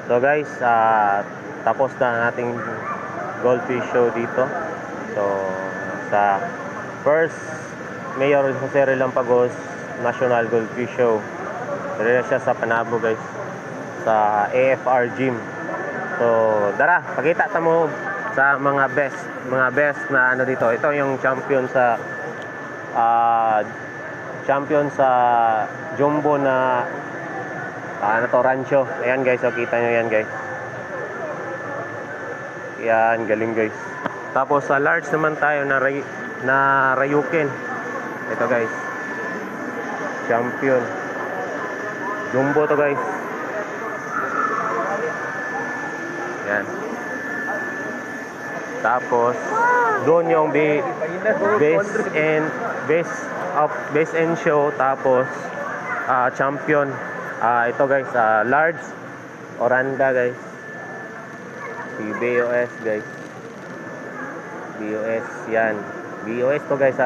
So guys, tapos na ang ating goldfish show dito. So sa first Mayor Jose Relampagos National Goldfish Show. Dire siya sa Panabo guys, sa AFR Gym. So dara, pakita ta mo sa mga best na ano dito. Ito yung champion sa jumbo na ano to, rancho. Ayan guys, so kita nyo yan guys. Yan, galing guys. Tapos sa large naman tayo na Rayukin. Ito guys, champion jumbo to guys. Yan. Tapos doon yung base and show. Tapos champion ito guys, large Oranda guys, si BOS guys. BOS yan, BOS to guys